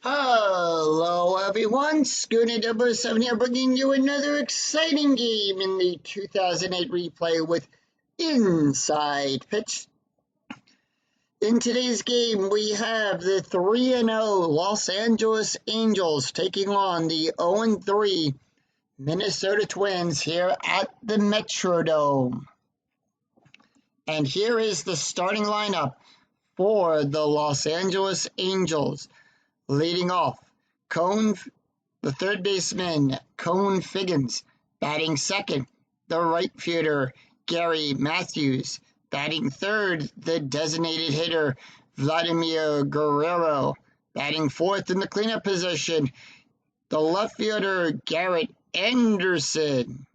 Hello everyone, Schooner 007 here bringing you another exciting game in the 2008 replay with Inside Pitch. In today's game we have the 3-0 Los Angeles Angels taking on the 0-3 Minnesota Twins here at the Metrodome. And here is the starting lineup for the Los Angeles Angels. Leading off, the third baseman, Cone Figgins. Batting second, the right fielder, Gary Matthews. Batting third, the designated hitter, Vladimir Guerrero. Batting fourth in the cleanup position, the left fielder, Garrett Anderson.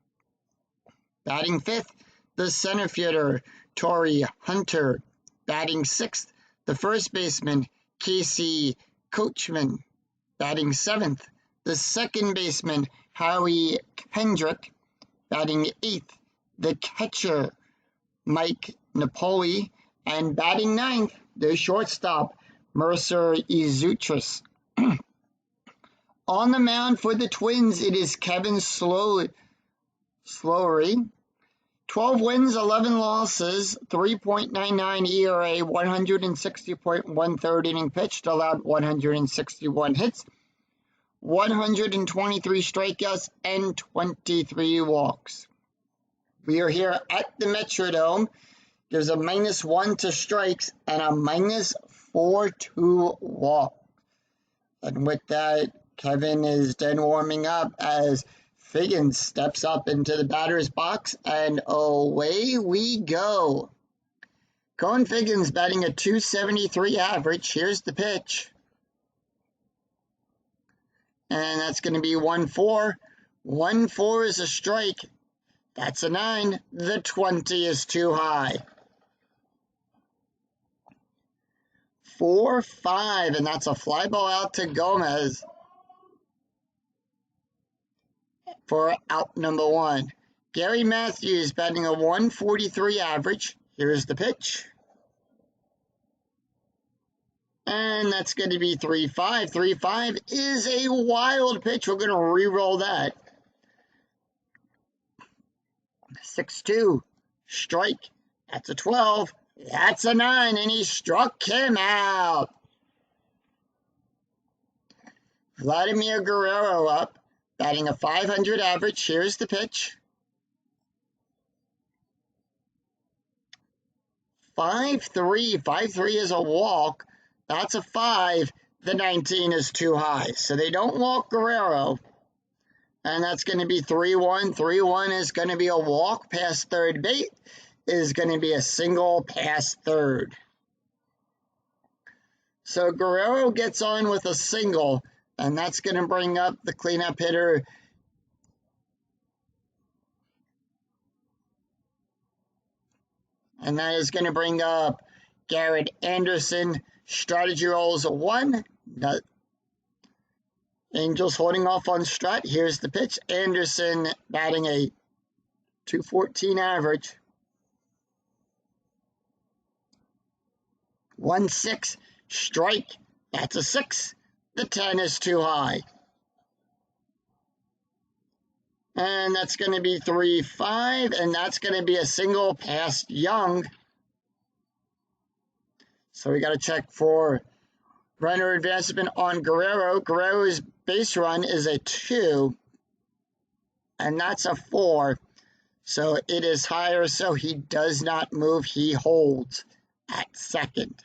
Batting fifth, the center fielder, Torii Hunter. Batting sixth, the first baseman, Casey Coachman. Batting seventh, the second baseman, Howie Kendrick. Batting eighth, the catcher, Mike Napoli. And batting ninth, the shortstop, Mercer Izutris. On the mound for the Twins, it is Kevin Slowry. 12 wins, 11 losses, 3.99 ERA, 160.13 inning pitched, allowed 161 hits, 123 strikeouts, and 23 walks. We are here at the Metrodome. There's a -1 to strikes and a -4 to walk. And with that, Kevin is done warming up as Figgins steps up into the batter's box, and away we go. Cone Figgins batting a .273 average. Here's the pitch. And that's going to be 1-4. 1-4 is a strike. That's a 9. The 20 is too high. 4-5, and that's a fly ball out to Gomez for out number 1. Gary Matthews batting a .143 average. Here's the pitch. And that's going to be 3-5. 3-5 is a wild pitch. We're going to re-roll that. 6-2. Strike. That's a 12. That's a 9. And he struck him out. Vladimir Guerrero up. Batting a .500 average. Here's the pitch. 5-3. 5-3 is a walk. That's a 5. The 19 is too high. So they don't walk Guerrero. And that's going to be 3-1. 3-1 is going to be a walk past third base. Is going to be a single past third. So Guerrero gets on with a single. And that's going to bring up the cleanup hitter, and that is going to bring up Garrett Anderson. Strategy rolls a 1. Angels holding off on strut. Here's the pitch. Anderson batting a .214 average. 1-6. Strike. That's a 6. The 10 is too high. And that's going to be 3-5, and that's going to be a single past Young. So we got to check for runner advancement on Guerrero. Guerrero's base run is a 2, and that's a 4. So it is higher, so he does not move. He holds at second.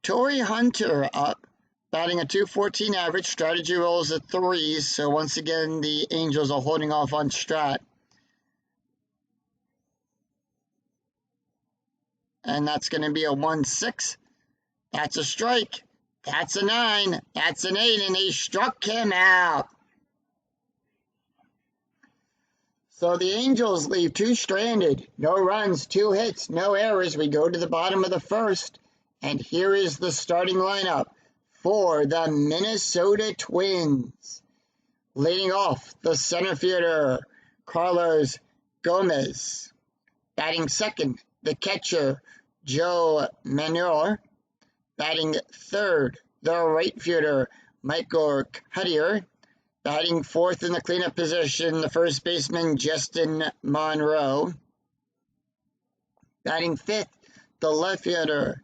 Torii Hunter up, batting a .214 average. Strategy rolls at 3s, so once again the Angels are holding off on strat. And that's going to be a 1-6. That's a strike. That's a 9. That's an 8, and he struck him out. So the Angels leave 2 stranded. No runs, 2 hits, no errors. We go to the bottom of the first. And here is the starting lineup for the Minnesota Twins. Leading off, the center fielder, Carlos Gomez. Batting second, the catcher, Joe Manuel. Batting third, the right fielder, Michael Cuttier. Batting fourth in the cleanup position, the first baseman, Justin Monroe. Batting fifth, the left fielder,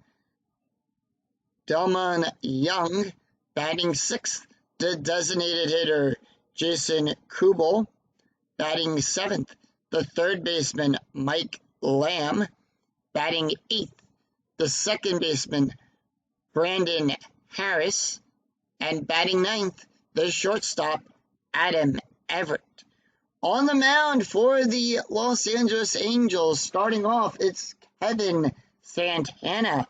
Delmon Young. Batting sixth, the designated hitter, Jason Kubel. Batting seventh, the third baseman, Mike Lamb. Batting eighth, the second baseman, Brandon Harris. And batting ninth, the shortstop, Adam Everett. On the mound for the Los Angeles Angels, starting off, it's Kevin Santana.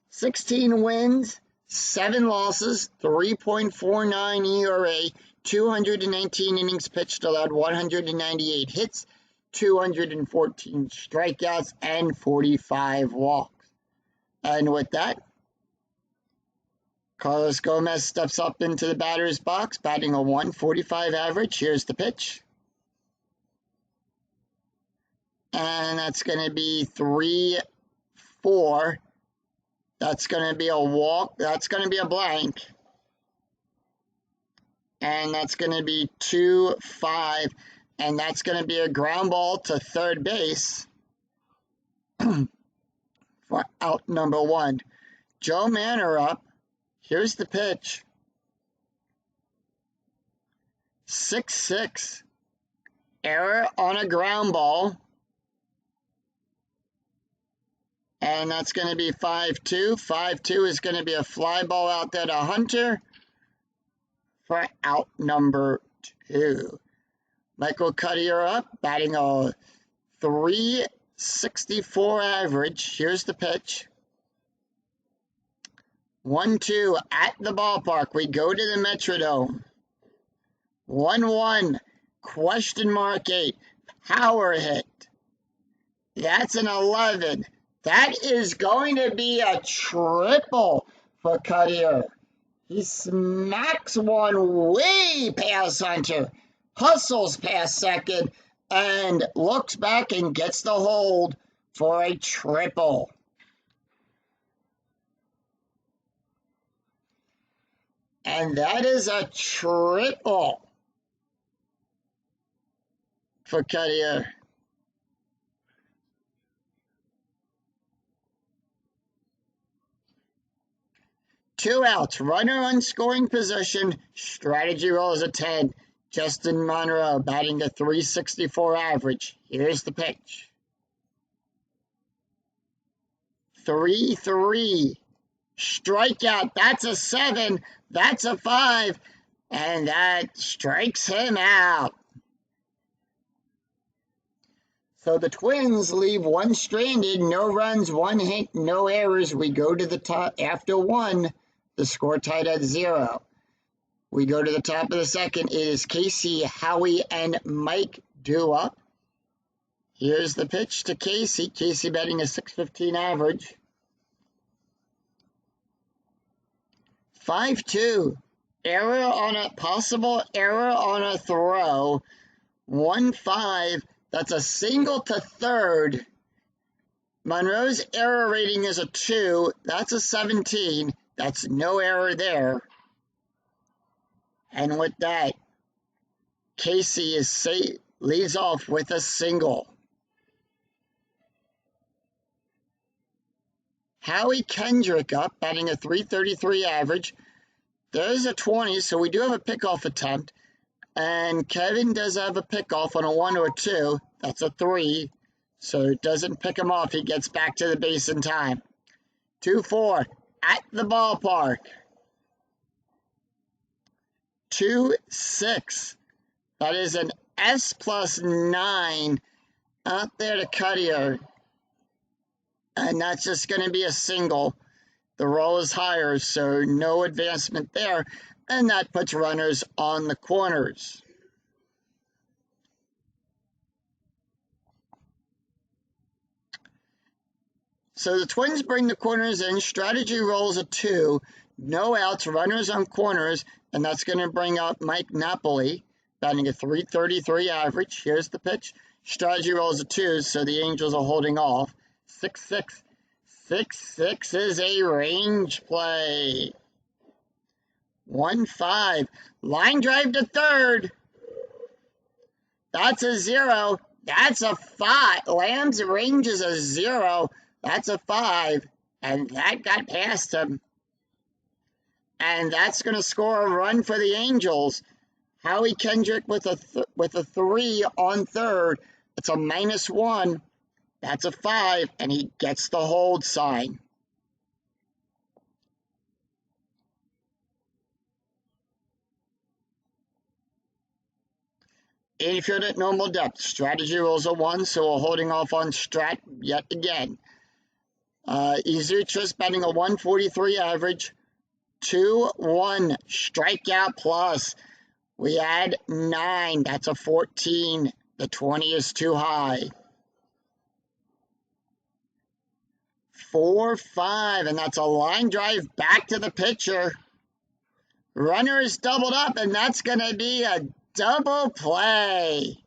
16 wins, 7 losses, 3.49 ERA, 219 innings pitched, allowed 198 hits, 214 strikeouts, and 45 walks. And with that, Carlos Gomez steps up into the batter's box, batting a .145 average. Here's the pitch. And that's going to be 3-4. That's going to be a walk. That's going to be a blank. And that's going to be 2-5. And that's going to be a ground ball to third base for out number 1. Joe Manor up. Here's the pitch. 6-6. Error on a ground ball. And that's going to be 5-2. 5-2 is going to be a fly ball out there to Hunter for out number 2. Michael Cuttier up, batting a .364 average. Here's the pitch. 1-2 at the ballpark. We go to the Metrodome. 1-1. Question mark 8. Power hit. That's an 11. That is going to be a triple for Cuttier. He smacks one way past Hunter, hustles past second, and looks back and gets the hold for a triple. And that is a triple for Cuttier. Two outs, runner on scoring position, strategy rolls a 10. Justin Monroe batting a .364 average. Here's the pitch. 3-3. Strikeout, that's a 7, that's a 5, and that strikes him out. So the Twins leave one stranded, no runs, 1 hit, no errors. We go to the top after 1. The score tied at 0. We go to the top of the second. It is Casey, Howie, and Mike due up. Here's the pitch to Casey. Casey batting a .615 average. 5-2. Possible error on a throw. 1-5. That's a single to third. Monroe's error rating is a 2. That's a 17. That's no error there. And with that, Casey leads off with a single. Howie Kendrick up, batting a .333 average. There's a 20, so we do have a pickoff attempt. And Kevin does have a pickoff on a 1 or 2. That's a 3. So it doesn't pick him off. He gets back to the base in time. 2-4 at the ballpark. 2-6. That is an S+9 out there to Cuttier. And that's just going to be a single. The roll is higher, so no advancement there. And that puts runners on the corners. So the Twins bring the corners in. Strategy rolls a 2. No outs, runners on corners. And that's going to bring up Mike Napoli, batting a 333 average. Here's the pitch. Strategy rolls a 2, so the Angels are holding off. 6-6. 6-6 is a range play. 1-5. Line drive to third. That's a 0. That's a 5. Lamb's range is a 0. That's a 5. And that got past him. And that's going to score a run for the Angels. Howie Kendrick with a 3 on third. It's a -1. That's a 5. And he gets the hold sign. Infield at normal depth. Strategy rolls a 1, so we're holding off on Strat yet again. Izutris batting a 143 average. 2-1 strikeout plus. We add 9. That's a 14. The 20 is too high. 4-5, and that's a line drive back to the pitcher. Runner is doubled up, and that's going to be a double play.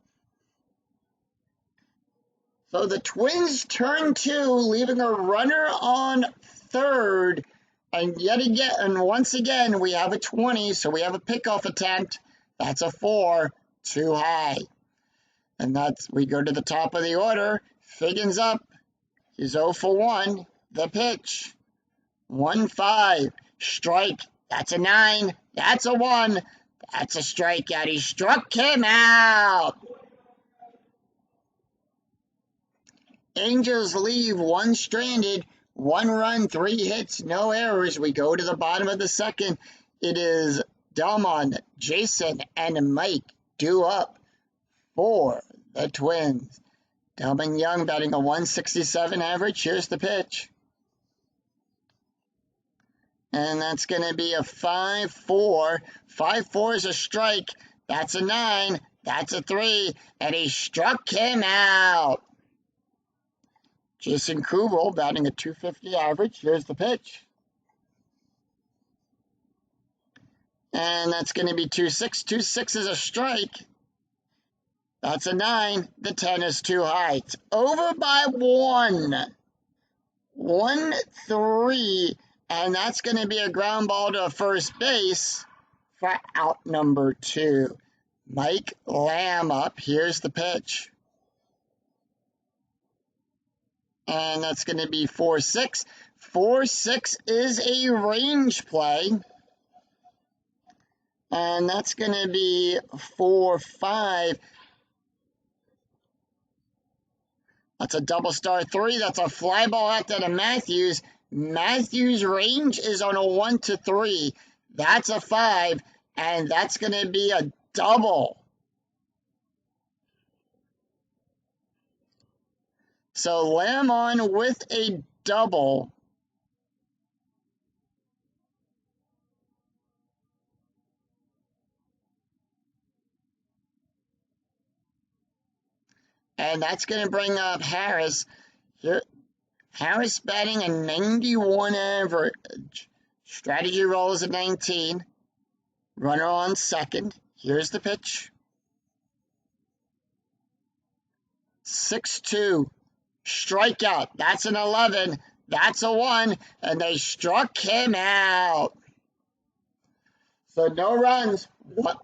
So the Twins turn 2, leaving a runner on third. And yet again, and once again, we have a 20, so we have a pickoff attempt. That's a 4, too high. And we go to the top of the order. Figgins up. He's 0 for 1. The pitch. 1-5. Strike. That's a 9. That's a 1. That's a strikeout. He struck him out. Angels leave 1 stranded. 1 run, 3 hits, no errors. We go to the bottom of the second. It is Delmon, Jason, and Mike due up for the Twins. Delmon Young batting a 167 average. Here's the pitch. And that's going to be a 5-4. 5-4 is a strike. That's a 9. That's a 3. And he struck him out. Jason Kubel batting a 250 average. Here's the pitch. And that's going to be 2-6. 2-6 is a strike. That's a 9. The 10 is too high. It's over by 1. 1-3. And that's going to be a ground ball to first base for out number 2. Mike Lamb up. Here's the pitch. And that's going to be 4-6. 4-6 is a range play. And that's going to be 4-5. That's a double star 3. That's a fly ball out to Matthews. Matthews' range is on a 1-3. That's a 5. And that's going to be a double. So Lamb on with a double. And that's going to bring up Harris. Here, Harris batting a 91 average. Strategy roll is a 19. Runner on second. Here's the pitch. 6-2. Strikeout. That's an 11. That's a 1. And they struck him out. So no runs. What?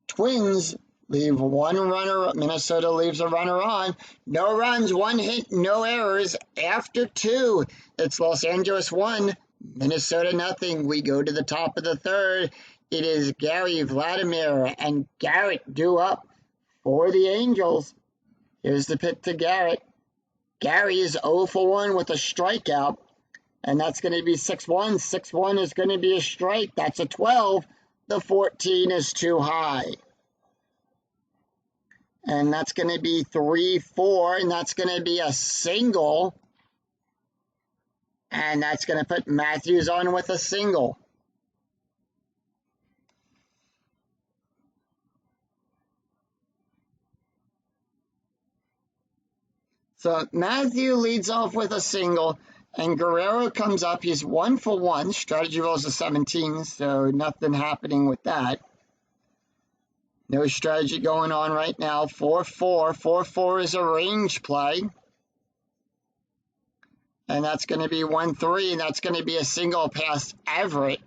Twins leave 1 runner. Minnesota leaves a runner on. No runs, 1 hit, no errors. After 2, it's Los Angeles 1, Minnesota nothing. We go to the top of the third. It is Gary, Vladimir, and Garrett due up for the Angels. Here's the pitch to Garrett. Gary is 0 for 1 with a strikeout. And that's going to be 6-1. 6-1 is going to be a strike. That's a 12. The 14 is too high. And that's going to be 3-4. And that's going to be a single. And that's going to put Matthews on with a single. So Matthew leads off with a single. And Guerrero comes up. He's 1 for 1. Strategy rolls a 17, so nothing happening with that. No strategy going on right now. 4-4. 4-4 is a range play. And that's going to be 1-3, and that's going to be a single past Everett.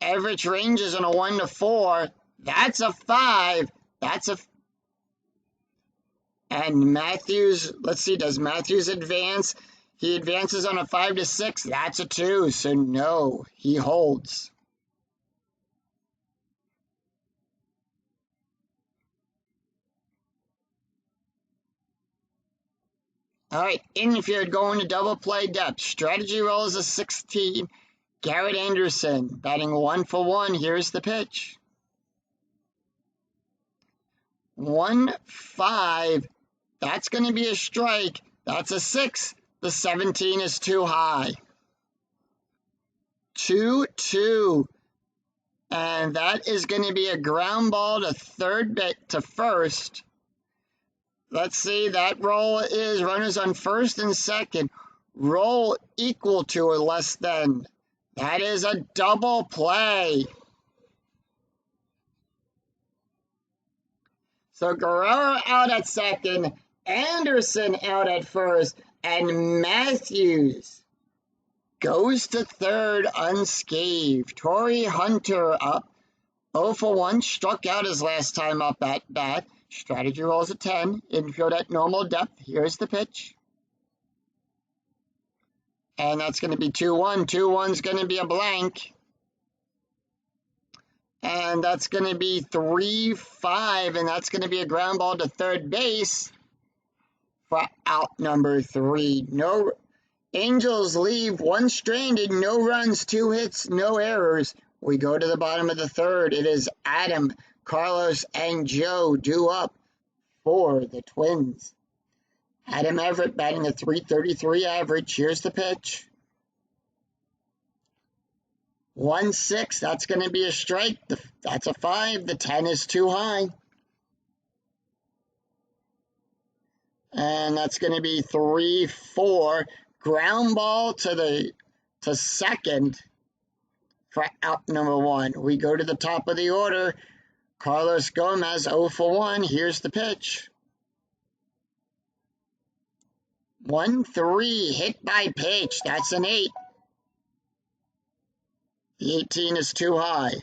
Everett's range is on a 1-4. That's a 5. And Matthews, let's see, does Matthews advance? He advances on a 5-6. That's a 2, so no, he holds. All right, infield going to double play depth. Strategy roll is a 16. Garrett Anderson batting 1 for 1. Here's the pitch. 1-5. That's going to be a strike. That's a 6. The 17 is too high. 2-2. And that is going to be a ground ball to first. Let's see, that roll is runners on first and second. Roll equal to or less than. That is a double play. So Guerrero out at second, Anderson out at first, and Matthews goes to third unscathed. Torrey Hunter up 0 for 1, struck out his last time up at bat. Strategy rolls a 10, infield at normal depth. Here's the pitch. And that's going to be 2-1. 2-1's going to be a blank. And that's going to be 3-5, and that's going to be a ground ball to third base for out number 3. No Angels leave 1 stranded, no runs, 2 hits, no errors. We go to the bottom of the third. It is Adam, Carlos, and Joe due up for the Twins. Adam Everett batting a .333 average. Here's the pitch. 1-6. That's going to be a strike. That's a 5. The 10 is too high. And that's going to be 3-4. Ground ball to second for out number 1. We go to the top of the order. Carlos Gomez 0 for 1. Here's the pitch. 1-3. Hit by pitch. That's an 8. The 18 is too high.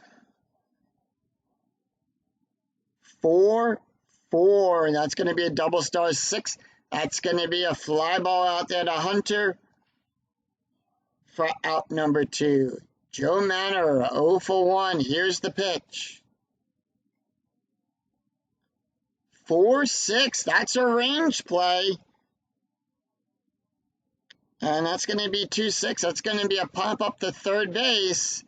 4-4. And that's going to be a double star 6. That's going to be a fly ball out there to Hunter for out number 2. Joe Manor 0 for 1. Here's the pitch. 4-6. That's a range play. And that's going to be 2-6. That's going to be a pop up to third base.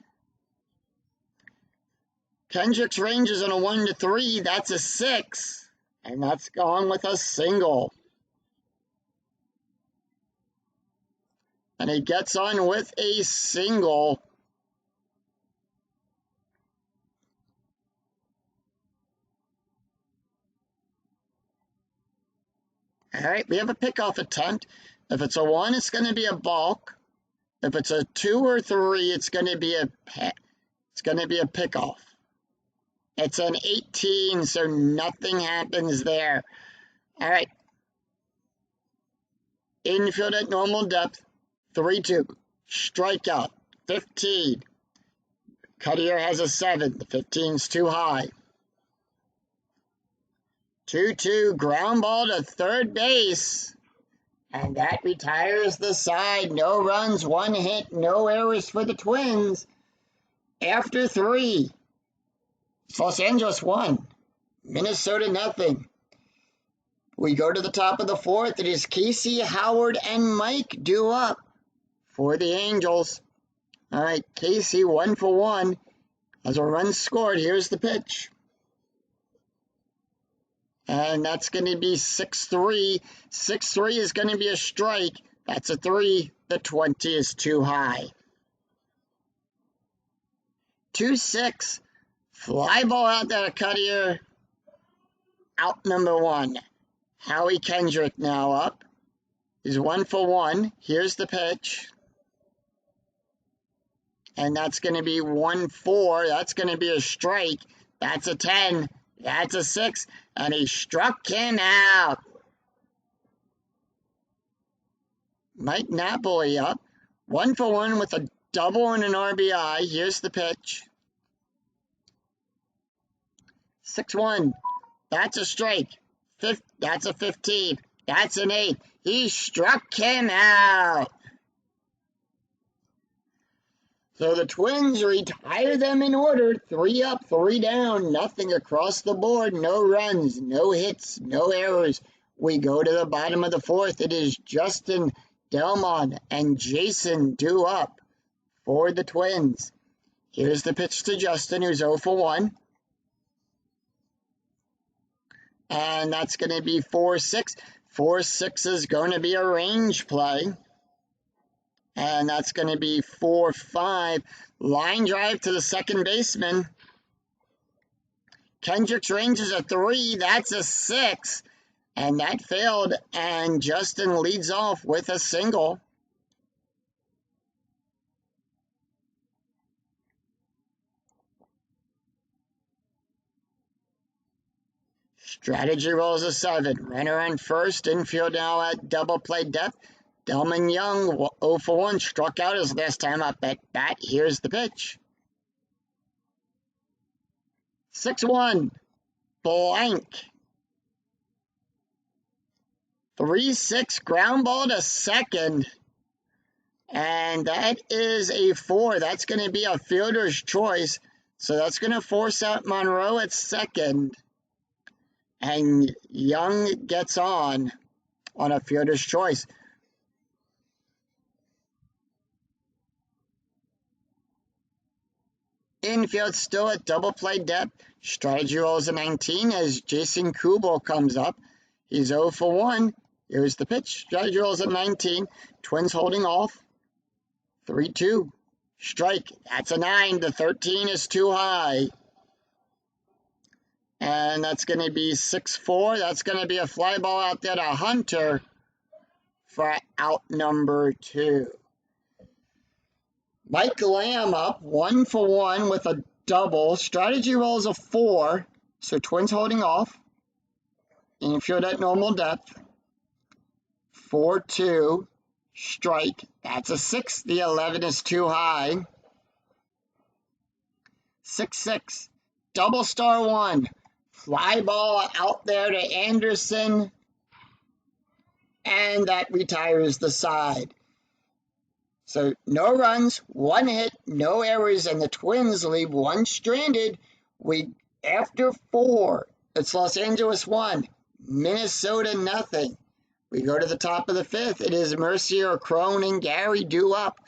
Kendrick's range is on a 1-3. That's a 6. And that's gone with a single. And he gets on with a single. All right, we have a pickoff attempt. If it's a 1, it's going to be a balk. If it's a 2 or 3, it's going to be a pickoff. It's an 18, so nothing happens there. All right. Infield at normal depth, 3-2. Strikeout, 15. Cuttier has a 7. The 15's too high. 2-2, ground ball to third base. And that retires the side. No runs, 1 hit, no errors for the Twins. After 3, Los Angeles 1, Minnesota nothing. We go to the top of the 4th. It is Casey, Howard, and Mike due up for the Angels. All right, Casey 1 for 1 has a run scored. Here's the pitch. And that's going to be 6-3. 6-3 is going to be a strike. That's a 3. The 20 is too high. 2-6. Fly ball out there to Cuttier. Out number 1. Howie Kendrick now up. is 1-for-1. Here's the pitch. And that's going to be 1-4. That's going to be a strike. That's a 10. That's a 6. And he struck him out. Mike Napoli up. 1-for-1 with a double and an RBI. Here's the pitch. 6-1. That's a strike. That's a 15. That's an 8. He struck him out. So the Twins retire them in order. 3 up, 3 down, nothing across the board. No runs, no hits, no errors. We go to the bottom of the 4th. It is Justin Delmon and Jason due up for the Twins. Here's the pitch to Justin, who's 0-for-1. And that's going to be 4-6. 4-6 is going to be a range play. And that's going to be 4-5. Line drive to the second baseman. Kendricks ranges a 3. That's a 6. And that failed. And Justin leads off with a single. Strategy rolls a 7. Runner on first. Infield now at double play depth. Delmon Young, 0-for-1, struck out his last time up at bat. Here's the pitch. 6-1. Blank. 3-6. Ground ball to second. And that is a 4. That's going to be a fielder's choice. So that's going to force out Monroe at second. And Young gets on a fielder's choice. Infield still at double play depth. Strategy rolls a 19 as Jason Kubel comes up. He's 0-for-1. Here's the pitch. Strategy rolls at 19. Twins holding off. 3-2. Strike. That's a 9. The 13 is too high. And that's going to be 6-4. That's going to be a fly ball out there to Hunter for out number 2. Mike Lamb up 1-for-1 with a double. Strategy rolls a 4. So Twins holding off. Infield at normal depth. 4-2. Strike. That's a 6. The 11 is too high. 6-6. Double star 1. Fly ball out there to Anderson. And that retires the side. So no runs, 1 hit, no errors, and the Twins leave 1 stranded. After 4, it's Los Angeles 1, Minnesota nothing. We go to the top of the 5th. It is Mercier, Crone, and Gary due up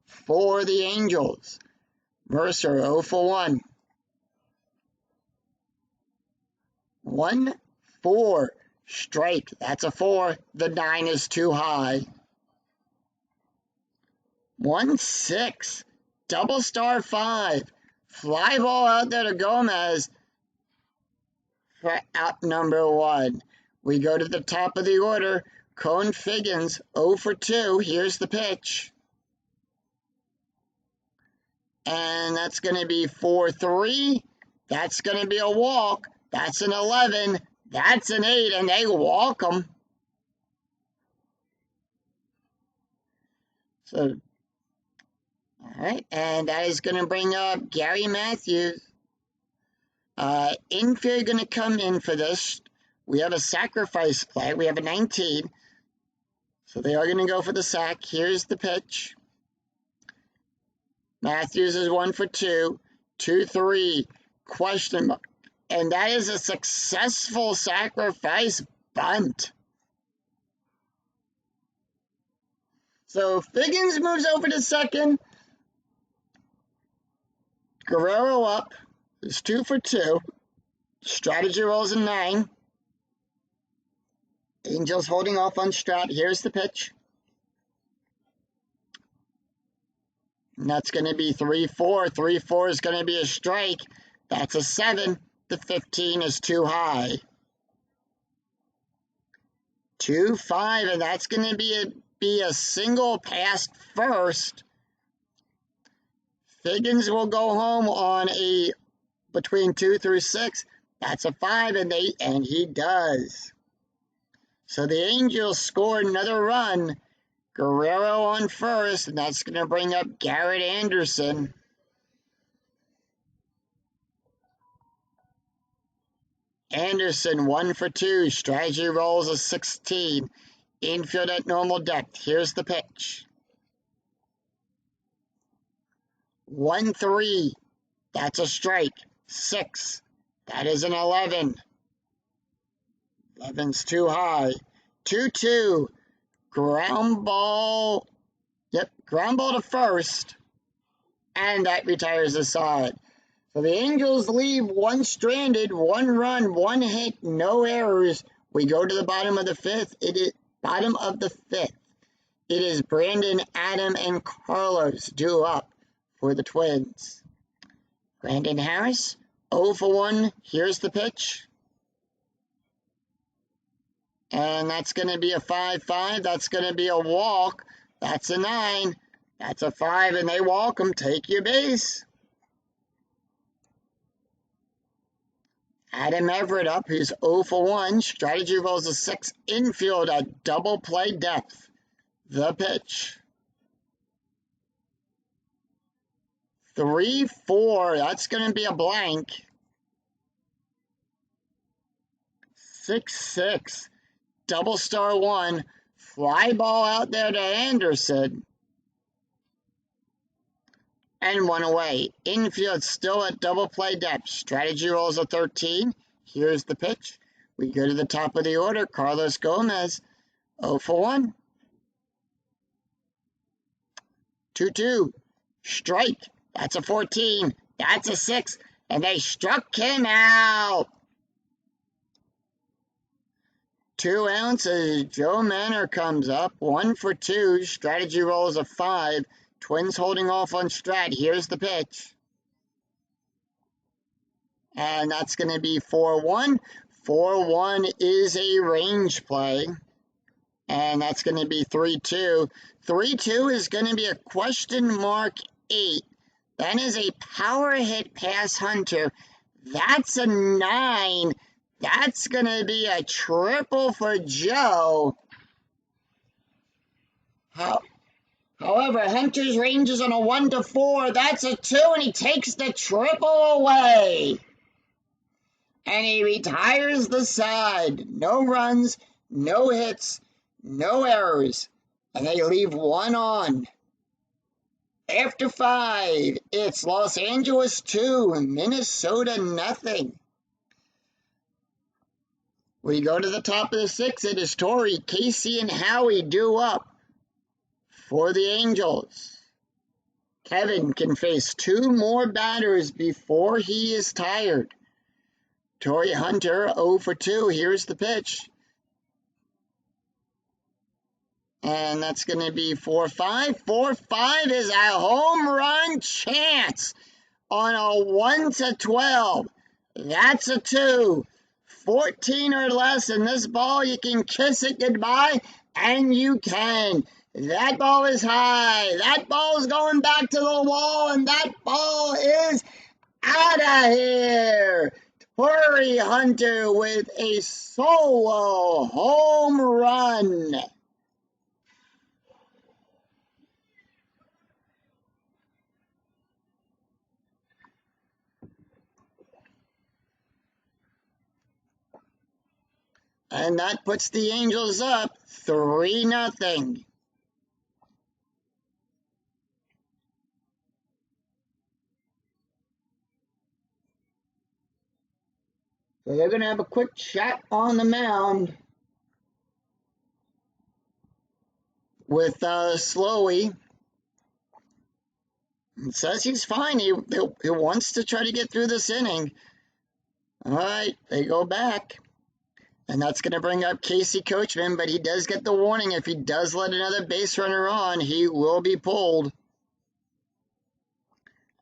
for the Angels. Mercer 0-for-1. 1-4. Strike. That's a 4. The 9 is too high. 1-6. Double star 5. Fly ball out there to Gomez for out number 1. We go to the top of the order. Cone Figgins, 0-for-2. Here's the pitch. And that's going to be 4-3. That's going to be a walk. That's an 11. That's an 8, and they walk them. So, all right, and that is going to bring up Gary Matthews. Infield going to come in for this. We have a sacrifice play. We have a 19. So they are going to go for the sack. Here's the pitch. Matthews is 1-for-2. 2-3. Question mark. And that is a successful sacrifice bunt. So Figgins moves over to second. Guerrero up. It's 2-for-2. Strategy rolls a 9. Angels holding off on Strat. Here's the pitch. And that's going to be 3-4. 3-4 is going to be a strike. That's a 7. The 15 is too high. 2-5, and that's going to be a single past first. Figgins will go home on a between 2 through 6. That's a 5, and he does. So the Angels score another run. Guerrero on first, and that's going to bring up Garrett Anderson. Anderson 1 for 2. Strategy rolls a 16. Infield at normal depth. Here's the pitch. 1-3. That's a strike. 6. That is an 11. 11's too high. 2-2. Ground ball. Yep, ground ball to first. And that retires the side. So the Angels leave one stranded, 1 run, 1 hit, no errors. We go to the bottom of the 5th. It is Brandon, Adam, and Carlos due up for the Twins. Brandon Harris, 0 for 1. Here's the pitch. And that's going to be a 5-5. That's going to be a walk. That's a 9. That's a 5, and they walk him. Take your base. Adam Everett up. He's 0 for 1. Strategy rolls a 6. Infield at double play depth. The pitch. 3-4. That's going to be a blank. 6-6. Double star 1. Fly ball out there to Anderson. And 1 away. Infield still at double play depth. Strategy rolls a 13. Here's the pitch. We go to the top of the order. Carlos Gomez, 0 for 1. 2-2. Strike. That's a 14. That's a 6. And they struck him out. 2 ounces. Joe Manor comes up. 1 for 2. Strategy rolls a 5. Twins holding off on Strat. Here's the pitch. And that's going to be 4-1. 4-1 is a range play. And that's going to be 3-2. 3-2 is going to be a question mark 8. That is a power hit past Hunter. That's a 9. That's going to be a triple for Joe. However, Hunter's range is on a 1-4. That's a 2, and he takes the triple away. And he retires the side. No runs, no hits, no errors. And they leave 1 on. After 5, it's Los Angeles 2, Minnesota nothing. We go to the top of the 6th. It is Torrey, Casey, and Howie due up for the Angels. Kevin can face 2 more batters before he is tired. Torrey Hunter, 0 for 2. Here's the pitch. And that's going to be 4-5. 4-5 is a home run chance on a 1-12. That's a 2. 14 or less in this ball, you can kiss it goodbye, and you can. That ball is high. That ball is going back to the wall, and that ball is out of here. Torrey Hunter with a solo home run. And that puts the Angels up 3-0. So they're going to have a quick chat on the mound with Slowey. It says he's fine. He wants to try to get through this inning. All right, they go back. And that's going to bring up Casey Coachman, but he does get the warning. If he does let another base runner on, he will be pulled.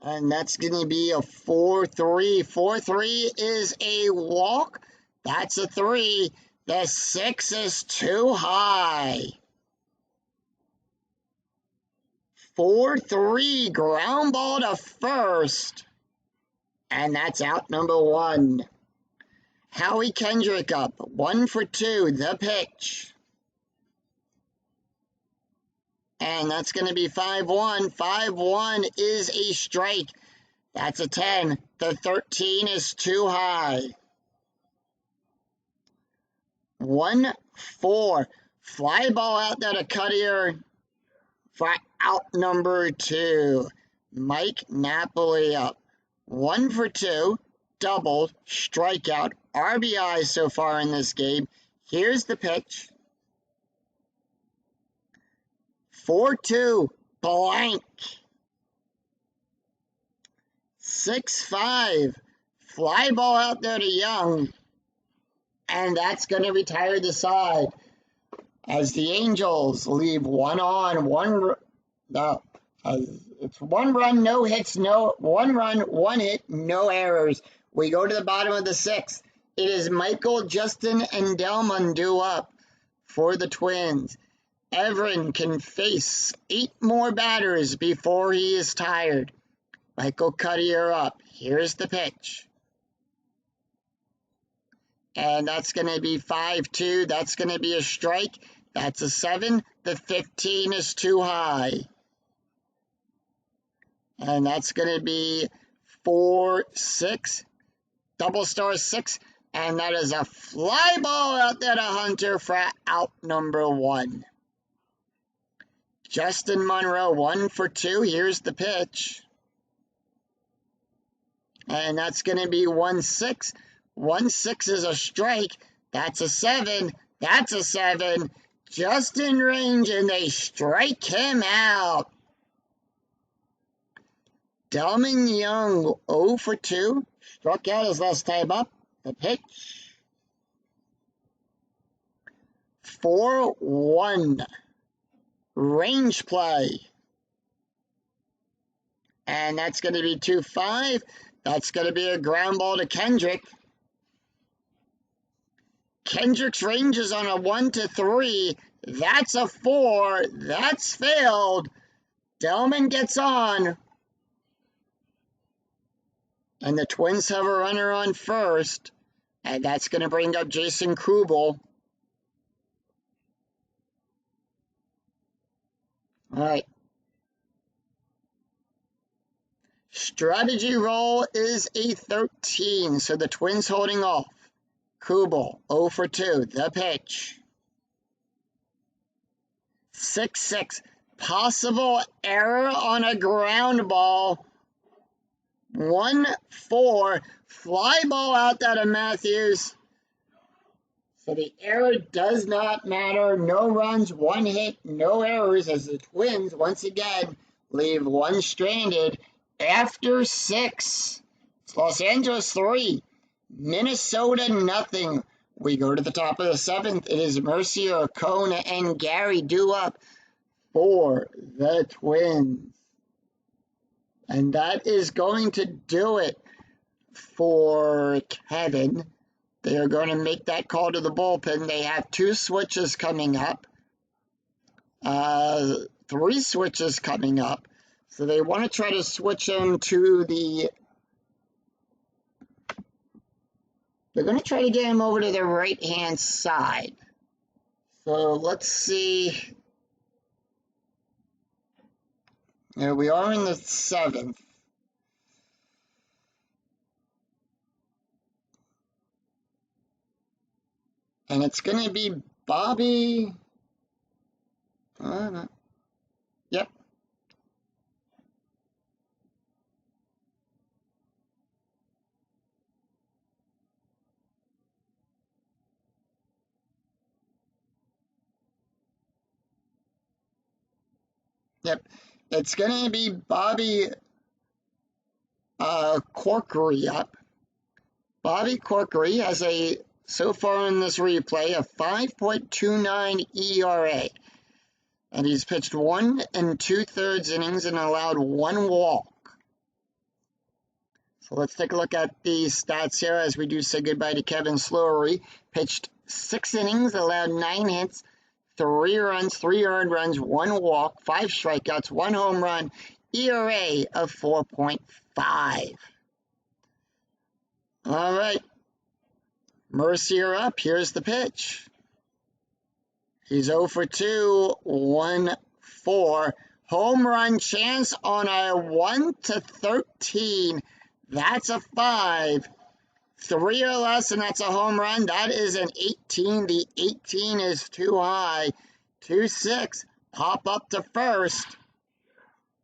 And that's going to be a 4-3. 4-3 is a walk. That's a 3. The 6 is too high. 4-3, ground ball to first. And that's out number 1. Howie Kendrick up, 1 for 2, the pitch. And that's going to be 5-1. 5-1 is a strike. That's a 10. The 13 is too high. 1-4. Fly ball out there to Cuttier for out number 2. Mike Napoli up. 1 for 2. Doubled. Strikeout. RBI so far in this game. Here's the pitch. 4-2. Blank. 6-5. Fly ball out there to Young. And that's going to retire the side as the Angels leave it's 1 run, no hits, 1 run, 1 hit, no errors. We go to the bottom of the 6th. It is Michael, Justin, and Delmon due up for the Twins. Everin can face 8 more batters before he is tired. Michael Cuttier up. Here's the pitch. And that's going to be 5-2. That's going to be a strike. That's a 7. The 15 is too high. And that's going to be 4-6. Double star 6. And that is a fly ball out there to Hunter for out number 1. Justin Monroe, 1 for 2. Here's the pitch. And that's going to be 1-6. 1-6 is a strike. That's a 7. That's a 7. Just in range, and they strike him out. Delmon Young, 0 for 2. Struck out his last time up. The pitch. 4-1. Range play. And that's going to be 2-5. That's going to be a ground ball to Kendrick. Kendrick's range is on a 1-3. That's a 4. That's failed. Delmon gets on. And the Twins have a runner on first. And that's going to bring up Jason Krubel. All right. Strategy roll is a 13. So the Twins holding off. Krubel, 0 for 2. The pitch. 6-6. Possible error on a ground ball. 1-4. Fly ball out there to Matthews. So the error does not matter. No runs, 1 hit, no errors as the Twins once again leave 1 stranded after 6. It's Los Angeles 3. Minnesota nothing. We go to the top of the 7th. It is Mercier, Cone, and Gary due up for the Twins. And that is going to do it for Kevin. They are going to make that call to the bullpen. They have 2 switches coming up. 3 switches coming up. So they want to try to switch them to the... They're going to try to get him over to the right-hand side. So let's see. Here we are in the 7th. And it's going to be Bobby. Yep. Yep. It's going to be Bobby Corkery up. Bobby Corkery has so far in this replay, a 5.29 ERA. And he's pitched 1 2/3 innings and allowed 1 walk. So let's take a look at the stats here as we do say goodbye to Kevin Slowry. Pitched 6 innings, allowed 9 hits, 3 runs, 3 earned runs, 1 walk, 5 strikeouts, 1 home run, ERA of 4.5. All right, Mercier up. Here's the pitch. He's 0 for 2, 1-4. Home run chance on a 1-13. That's a 5. 3 or less, and that's a home run. That is an 18. The 18 is too high. 2-6. Pop up to first.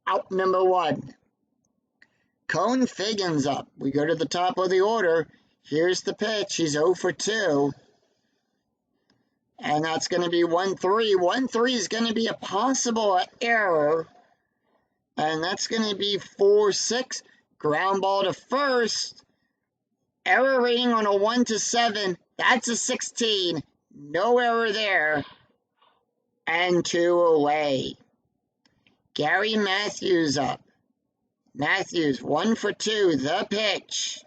Out number 1. Cone Figgins up. We go to the top of the order. Here's the pitch. He's 0 for 2. And that's going to be 1-3. 1-3 is going to be a possible error. And that's going to be 4-6. Ground ball to first. Error rating on a 1-7. That's a 16. No error there. And 2 away. Gary Matthews up. Matthews, 1 for 2. The pitch.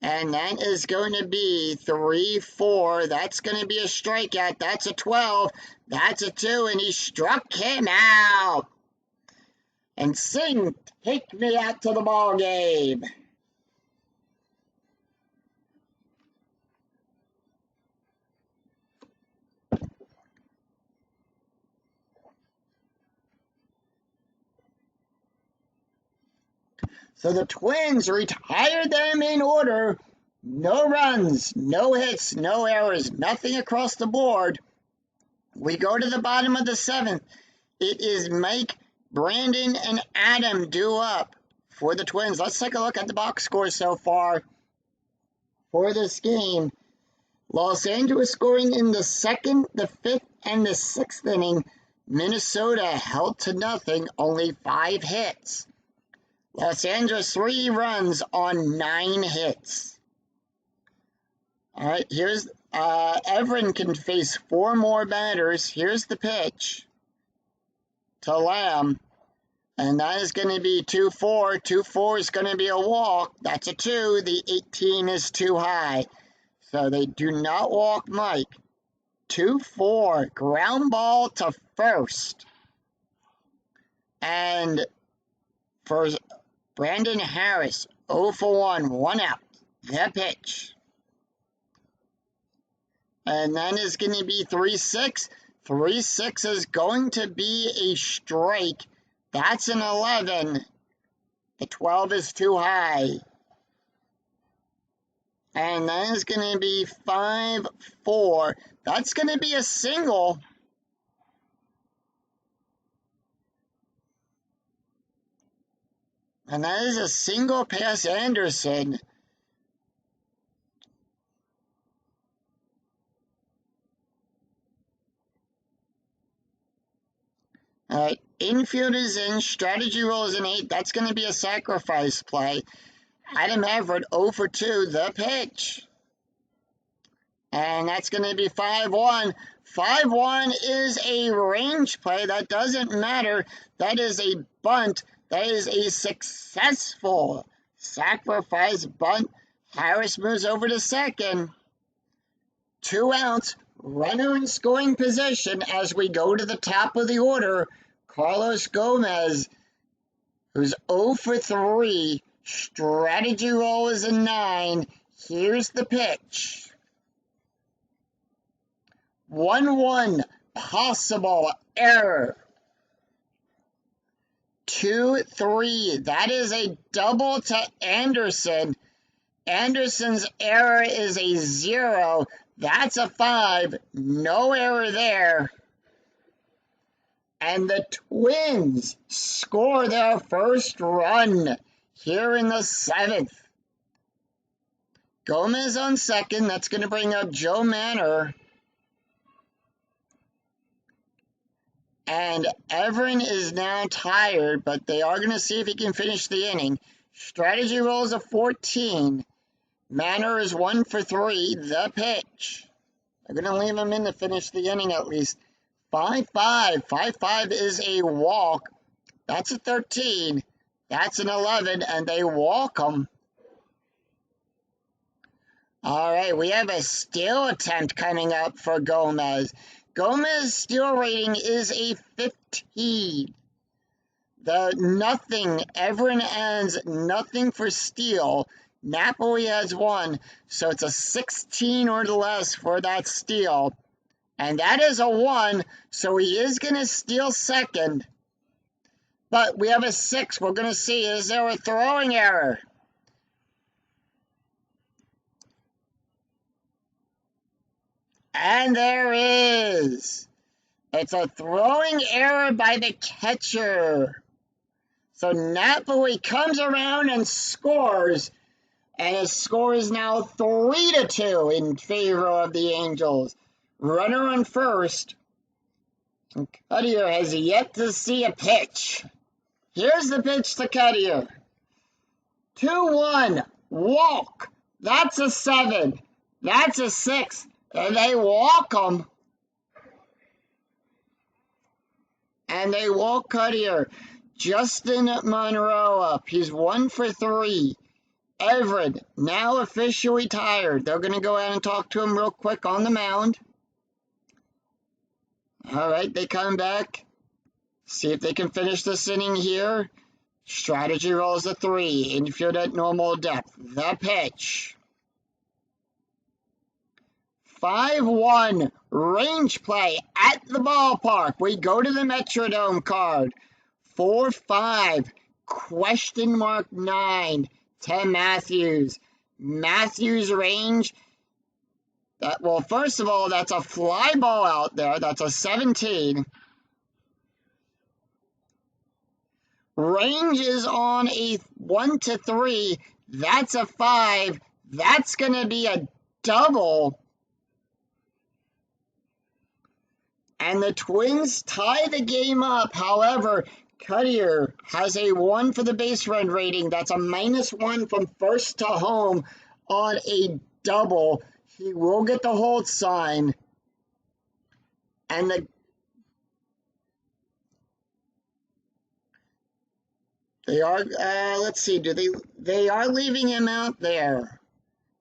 And that is going to be 3-4. That's going to be a strikeout. That's a 12. That's a 2. And he struck him out. And Sing, take me out to the ball game. So the Twins retired them in order. No runs, no hits, no errors, nothing across the board. We go to the bottom of the 7th. It is Mike, Brandon, and Adam due up for the Twins. Let's take a look at the box score so far for this game. Los Angeles scoring in the 2nd, the 5th, and the 6th inning. Minnesota held to nothing, only 5 hits. Los Angeles 3 runs on 9 hits. All right, here's Everin can face 4 more batters. Here's the pitch to Lamb, and that is going to be 2-4. 2-4 is going to be a walk. That's a 2. The 18 is too high, so they do not walk Mike. 2-4, ground ball to first, and for Brandon Harris, 0 for 1, 1 out. The pitch. And that is going to be 3-6. 3-6 is going to be a strike. That's an 11. The 12 is too high. And that is going to be 5-4. That's going to be a single. And that is a single past Anderson. All right, infield is in, strategy roll is an 8. That's going to be a sacrifice play. Adam Everett, 0 for 2, the pitch. And that's going to be 5-1. 5-1 is a range play. That doesn't matter. That is a bunt. That is a successful sacrifice bunt. Harris moves over to second. 2 outs. Runner in scoring position as we go to the top of the order. Carlos Gomez, who's 0 for 3. Strategy roll is a 9. Here's the pitch. 1-1. Possible error. 2-3. That is a double to Anderson. Anderson's error is a 0. That's a 5. No error there. And the Twins score their first run here in the 7th. Gomez on second. That's going to bring up Joe Manor. And Everin is now tired, but they are going to see if he can finish the inning. Strategy rolls a 14. Manor is 1 for 3. The pitch. They're going to leave him in to finish the inning at least. 5-5. 5-5 is a walk. That's a 13. That's an 11, and they walk him. All right, we have a steal attempt coming up for Gomez. Gomez's steal rating is a 15. The nothing, Everin ends nothing for steal. Napoli has 1, so it's a 16 or less for that steal. And that is a 1, so he is going to steal second. But we have a 6. We're going to see, is there a throwing error? And there is. It's a throwing error by the catcher. So Napoli comes around and scores. And his score is now 3-2 in favor of the Angels. Runner on first. Cuttier has yet to see a pitch. Here's the pitch to Cuttier. 2-1. Walk. That's a 7. That's a 6. And they walk him. And they walk Cuttier. Justin Monroe up. He's 1 for 3. Everett, now officially tired. They're going to go out and talk to him real quick on the mound. All right, they come back. See if they can finish this inning here. Strategy rolls a 3. Infield at normal depth. The pitch. 5-1. Range play at the ballpark. We go to the Metrodome card. 4-5. Question mark 9. To Matthews. Matthews range. Well, first of all, that's a fly ball out there. That's a 17. Range is on a 1-3. That's a 5. That's going to be a double. And the Twins tie the game up. However, Cuttier has a 1 for the base run rating. That's a -1 from first to home on a double. He will get the hold sign. And they are, let's see, they are leaving him out there.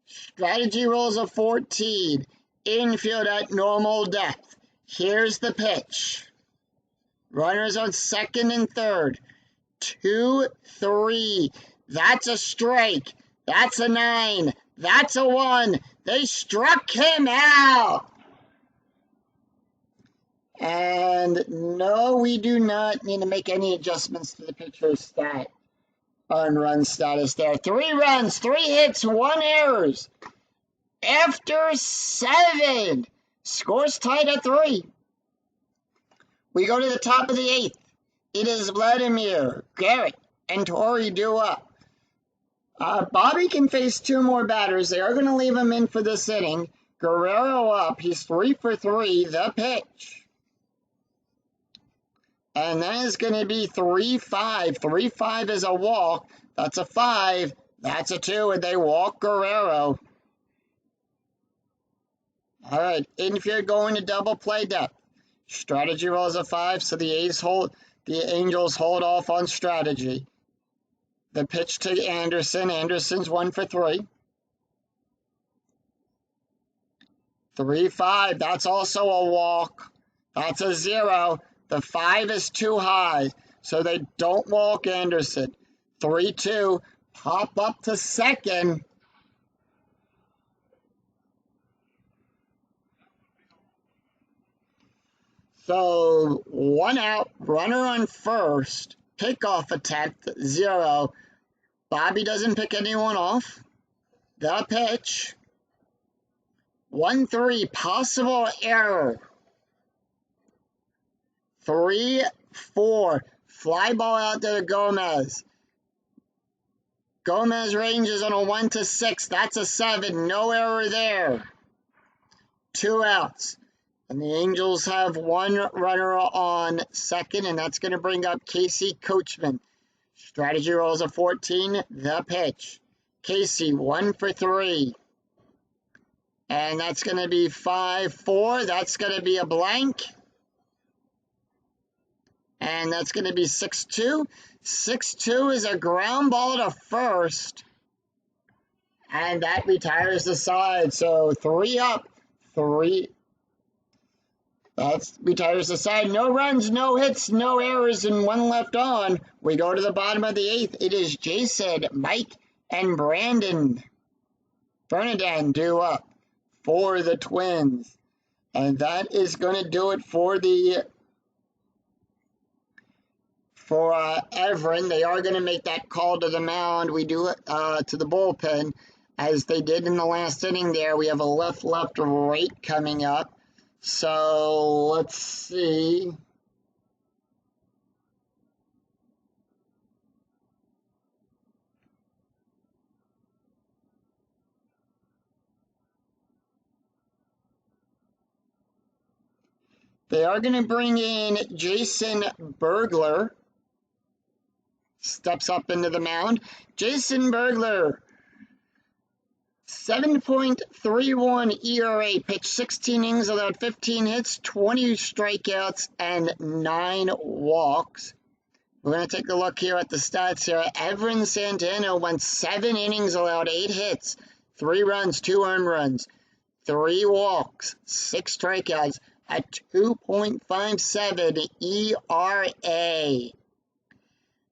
Strategy rolls a 14. Infield at normal depth. Here's the pitch. Runners on second and third. 2-3. That's a strike. That's a 9. That's a 1. They struck him out. And no, we do not need to make any adjustments to the pitcher's stat. Earned run status there. 3 runs, 3 hits, 1 errors. After 7. Scores tied at 3. We go to the top of the 8th. It is Vladimir, Garrett, and Torey due up. Bobby can face 2 more batters. They are going to leave him in for this inning. Guerrero up. He's 3 for 3. The pitch. And that is going to be 3-5. 3-5 is a walk. That's a 5. That's a 2. And they walk Guerrero. All right. Infield going to double play depth. Strategy rolls a 5, so the Angels hold off on strategy. The pitch to Anderson. Anderson's 1 for 3. 3-5. That's also a walk. That's a 0. The 5 is too high, so they don't walk Anderson. 3-2. Pop up to second. So 1 out, runner on first, pickoff attempt, 0. Bobby doesn't pick anyone off. The pitch. 1-3, possible error. 3-4, fly ball out there to Gomez. Gomez ranges on a 1-6, that's a 7, no error there. 2 outs. And the Angels have 1 runner on second, and that's going to bring up Casey Coachman. Strategy rolls a 14, the pitch. Casey, 1 for 3. And that's going to be 5-4. That's going to be a blank. And that's going to be 6-2. 6-2 is a ground ball to first. And that retires the side. So 3 up, 3. That retires the side. No runs, no hits, no errors, and 1 left on. We go to the bottom of the 8th. It is Jason, Mike, and Brandon Bernardin due up for the Twins. And that is going to do it for Everin. They are going to make that call to the mound. We do it to the bullpen, as they did in the last inning there. We have a left, right coming up. So let's see. They are going to bring in Jason Bergler. Steps up into the mound. Jason Bergler, 7.31 ERA, pitched 16 innings, allowed 15 hits, 20 strikeouts, and 9 walks. We're going to take a look here at the stats here. Everin Santana went 7 innings, allowed 8 hits, 3 runs, 2 earned runs, 3 walks, 6 strikeouts, a 2.57 ERA.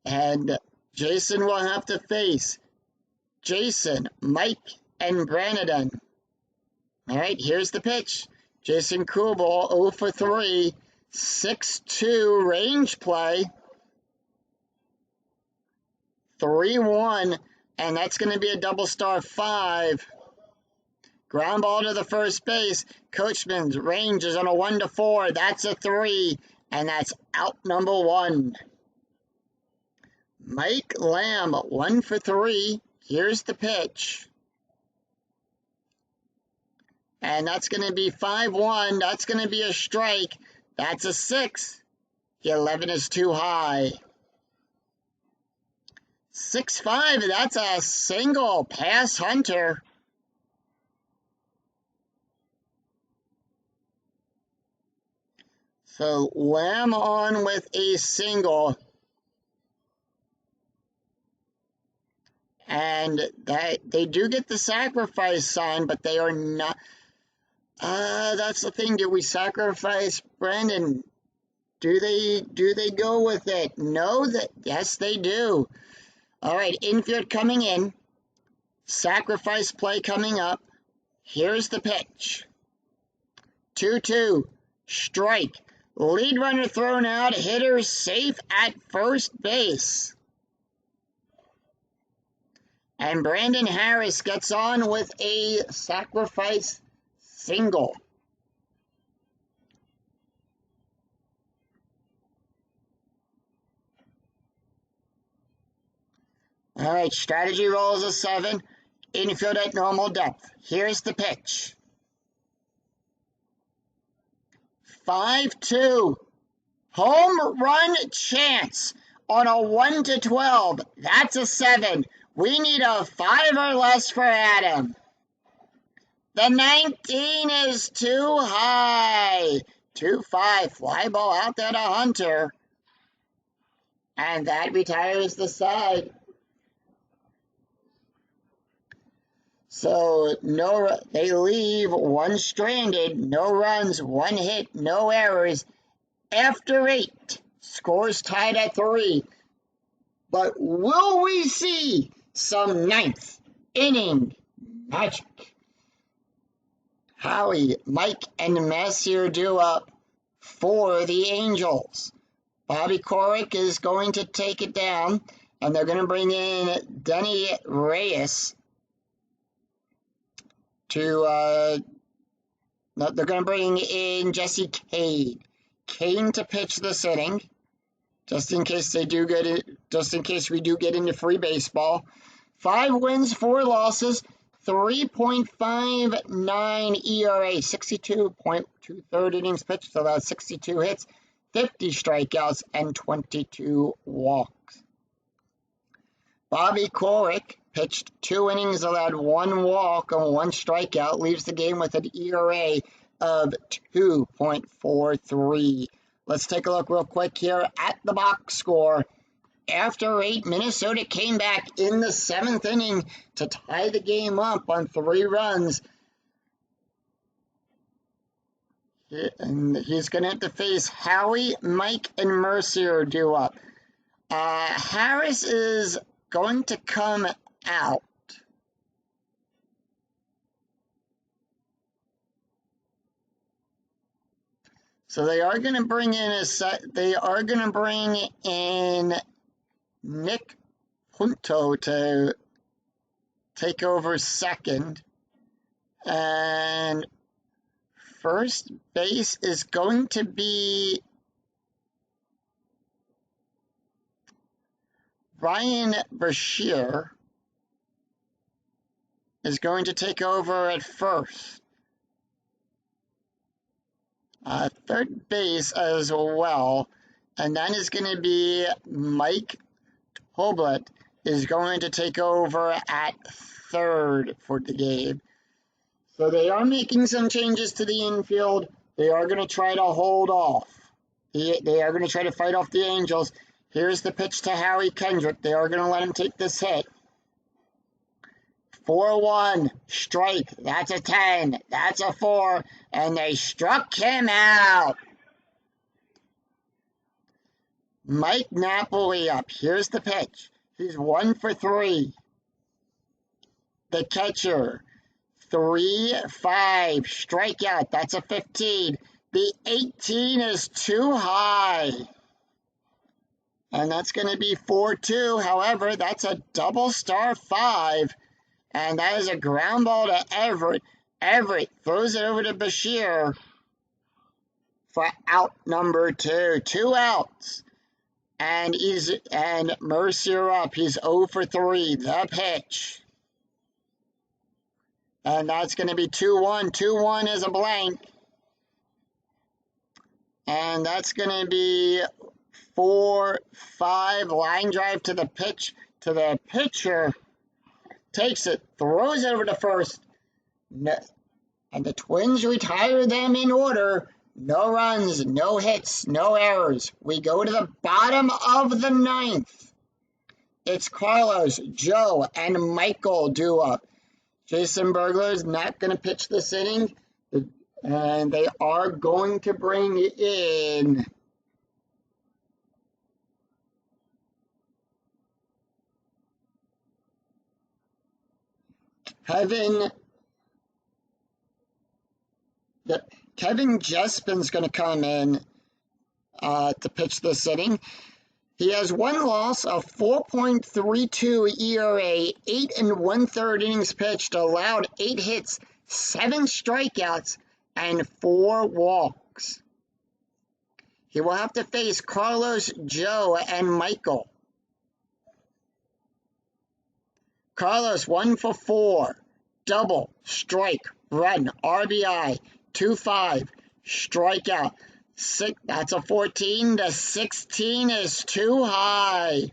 And Jason will have to face Jason, Mike, and Brandon. All right, here's the pitch. Jason Kubel, 0 for 3, 6-2 range play, 3-1, and that's going to be a double star 5. Ground ball to the first base. Coachman's range is on a 1-4. That's a 3, and that's out number 1. Mike Lamb, 1 for 3. Here's the pitch. And that's going to be 5-1. That's going to be a strike. That's a 6. 11 is too high. 6-5. That's a single. Pass Hunter. So Lamb on with a single. And they do get the sacrifice sign, but they are not. That's the thing. Do we sacrifice Brandon? Do they go with it? No. Yes, they do. All right, infield coming in. Sacrifice play coming up. Here's the pitch. 2-2. Strike. Lead runner thrown out. Hitter safe at first base. And Brandon Harris gets on with a sacrifice single. All right, strategy rolls a 7. Infield at normal depth. Here's the pitch. 5-2. Home run chance on a 1-12. That's a 7. We need a 5 or less for Adam. The 19 is too high. 2-5. Fly ball out there to Hunter. And that retires the side. So they leave 1 stranded, no runs, 1 hit, no errors. After 8, scores tied at 3. But will we see some 9th inning magic? Howie, Mike, and Messier due up for the Angels. Bobby Corrick is going to take it down, and they're going to bring in Denny Reyes they're going to bring in Jesse Cade. Kane to pitch this inning, just in case we do get into free baseball. 5 wins, 4 losses, 3.59 ERA, 62.23 innings pitched, so that's 62 hits, 50 strikeouts, and 22 walks. Bobby Corrick pitched 2 innings, allowed 1 walk and 1 strikeout, leaves the game with an ERA of 2.43. Let's take a look real quick here at the box score. after 8. Minnesota came back in the 7th inning to tie the game up on 3 runs. And he's going to have to face Howie, Mike, and Mercier due up. Harris is going to come out. So they are going to bring in Nick Punto to take over second. And first base is going to be Ryan Brashear is going to take over at first. Third base as well, and then is going to be Mike Hoblet is going to take over at third for the game. So they are making some changes to the infield. They are going to try to hold off. They are going to try to fight off the Angels. Here's the pitch to Howie Kendrick. They are going to let him take this hit. 4-1, strike, that's a 10, that's a 4, and they struck him out. Mike Napoli up, here's the pitch. He's 1 for 3. The catcher, 3-5, strikeout, that's a 15. The 18 is too high. And that's going to be 4-2, however, that's a double star 5. And that is a ground ball to Everett. Everett throws it over to Bashir for out number 2. 2 outs. And Mercier up. He's 0 for 3. The pitch. And that's going to be 2-1. 2-1 is a blank. And that's going to be 4-5. Line drive to the pitch. To the pitcher. Takes it, throws it over to first, and the Twins retire them in order. No runs, no hits, no errors. We go to the bottom of the 9th. It's Carlos, Joe, and Michael due up. Jason Bergler is not going to pitch this inning, and they are going to bring in Kevin Jespin's going to come in to pitch this inning. He has 1 loss, a 4.32 ERA, 8 1/3 innings pitched, allowed 8 hits, 7 strikeouts, and 4 walks. He will have to face Carlos, Joe, and Michael. Carlos 1 for 4, double, strike, run, RBI, 2-5, strikeout. 6, that's a 14. The 16 is too high.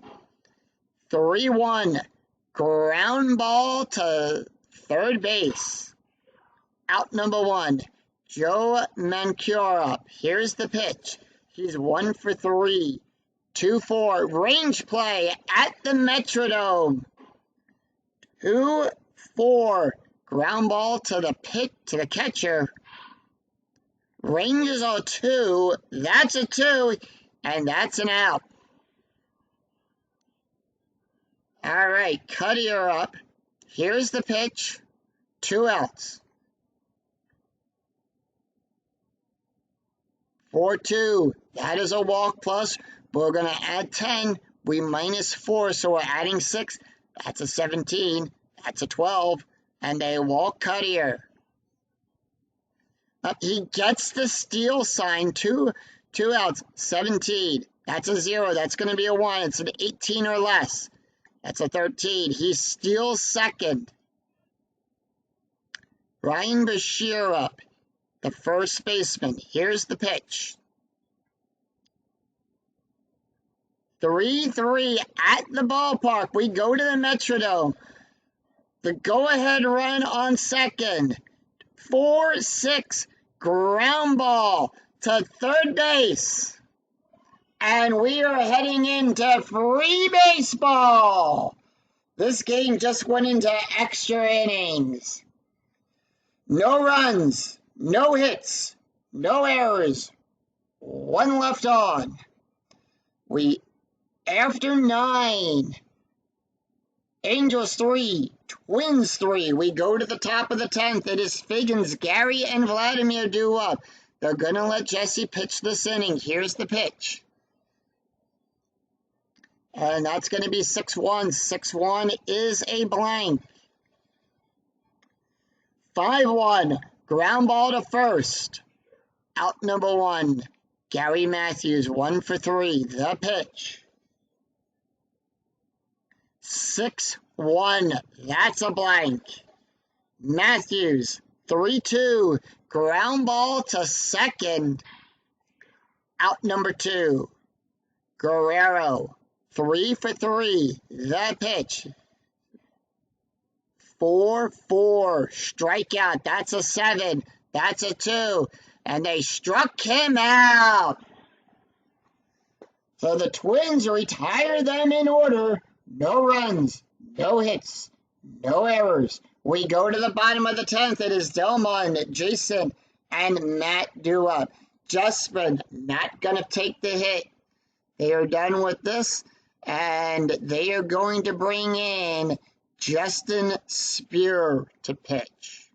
3-1, ground ball to third base. Out number 1, Joe Mancura. Here's the pitch. He's 1 for 3, 2-4, range play at the Metrodome. 2-4, ground ball to the catcher. Ranges are 2, that's a 2, and that's an out. All right, Cuttier up. Here's the pitch. 2 outs. 4-2, that is a walk plus. We're going to add 10. We minus 4, so we're adding 6. That's a 17. That's a 12. And they walk Cuttier. He gets the steal sign. 2 outs. 17. That's a 0. That's going to be a 1. It's an 18 or less. That's a 13. He steals second. Ryan Bashir up. The first baseman. Here's the pitch. 3-3 at the ballpark. We go to the Metrodome. The go-ahead run on second. 4-6 ground ball to third base. And we are heading into free baseball. This game just went into extra innings. No runs, no hits, no errors. One left on. After 9, Angels 3, Twins 3. We go to the top of the 10th. It is Figgins, Gary, and Vladimir due up. They're going to let Jesse pitch this inning. Here's the pitch. And that's going to be 6-1. 6-1 is a blank. 5-1. Ground ball to first. Out number 1. Gary Matthews, 1 for 3. The pitch. 6-1. That's a blank. Matthews, 3-2. Ground ball to second. Out number 2. Guerrero, 3 for 3. The pitch. 4-4. Strikeout. That's a 7. That's a 2. And they struck him out. So the Twins retire them in order. No runs, no hits, no errors. We go to the bottom of the 10th. It is Delmon, Jason, and Matt due up. Justin not going to take the hit. They are done with this, and they are going to bring in Justin Spear to pitch.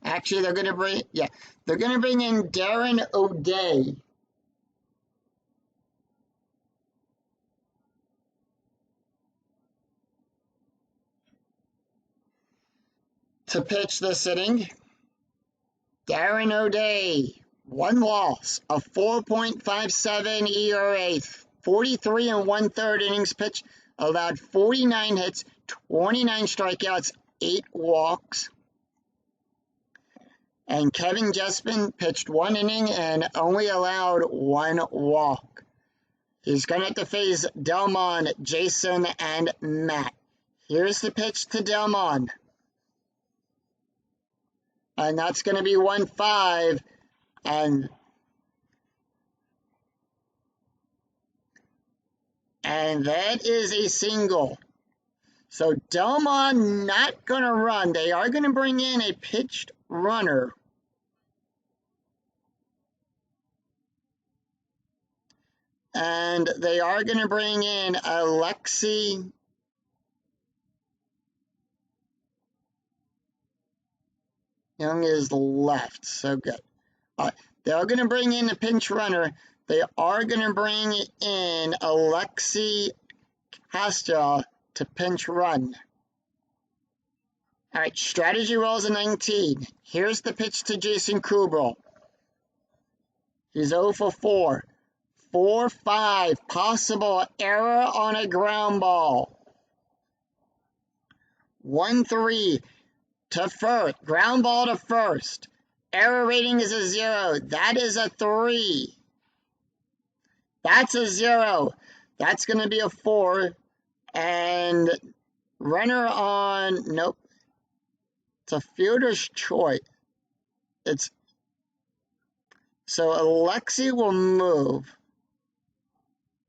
Actually, they're going to bring in Darren O'Day. To pitch this inning. Darren O'Day, 1 loss, a 4.57 ERA, 43 and 1/3 innings pitched, allowed 49 hits, 29 strikeouts, 8 walks. And Kevin Jespen pitched 1 inning and only allowed 1 walk. He's going to have to face Delmon, Jason, and Matt. Here's the pitch to Delmon. And that's going to be 1-5. And that is a single. So Delmon not going to run. They are going to bring in a pitched runner. And they are going to bring in Alexi Young is left. So good. They are going to bring in a pinch runner. They are going to bring in Alexi Castro to pinch run. All right, strategy rolls a 19. Here's the pitch to Jason Kubel. He's 0 for 4. 4-5. Possible error on a ground ball. 1-3. To first. Ground ball to first. Error rating is a 0. That is a 3. That's a 0. That's going to be a 4. And runner on, nope. It's a fielder's choice. So Alexi will move.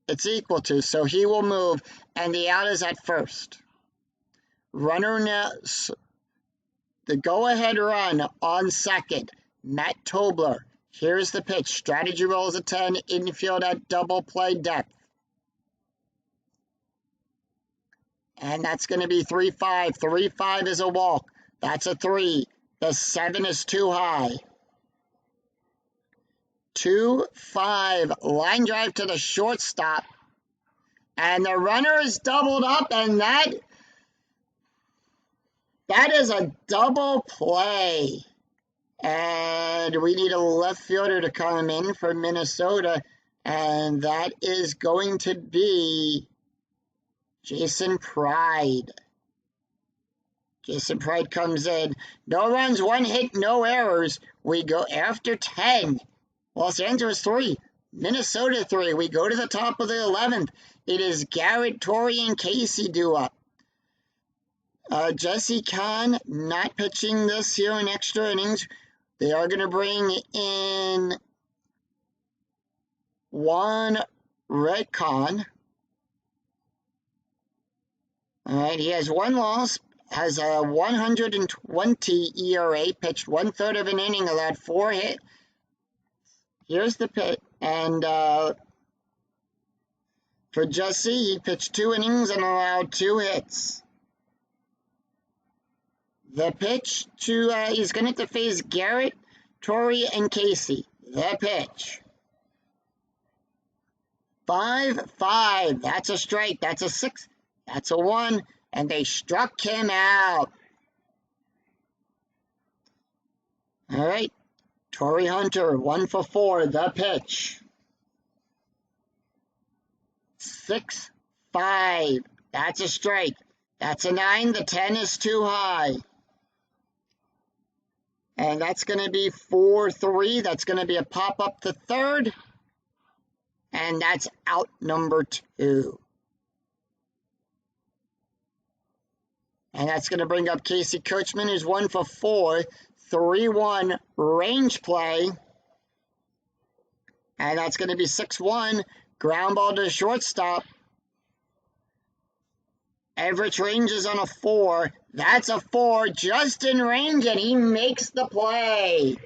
It's equal to, so he will move, and the out is at first. Runner now, the go-ahead run on second, Matt Tobler. Here's the pitch. Strategy rolls a 10, infield at double play depth. And that's going to be 3-5. 3-5 is a walk. That's a 3. The 7 is too high. 2-5. Line drive to the shortstop. And the runner is doubled up, and that is a double play. And we need a left fielder to come in for Minnesota, and that is going to be Jason Pride. Jason Pride comes in. No runs, 1 hit, no errors. We go after 10. Los Angeles 3, Minnesota 3. We go to the top of the 11th. It is Garrett, Torrey, and Casey due up. Jesse Kahn not pitching this here in extra innings. They are going to bring in 1 Redcon. All right, he has 1 loss, has a 120 ERA, pitched 1/3 of an inning, allowed 4 hits. Here's the pitch, and for Jesse, he pitched 2 innings and allowed 2 hits. The pitch to, he's going to face Garrett, Torrey, and Casey. The pitch. 5-5. That's a strike. That's a 6. That's a 1. And they struck him out. All right. Torrey Hunter, 1 for 4. The pitch. 6-5. That's a strike. That's a 9. The 10 is too high. And that's going to be 4-3. That's going to be a pop up to third. And that's out number 2. And that's going to bring up Casey Coachman, who's 1 for 4. 3-1 range play. And that's going to be 6-1. Ground ball to shortstop. Everett ranges on a 4. That's a 4 just in range, and he makes the play.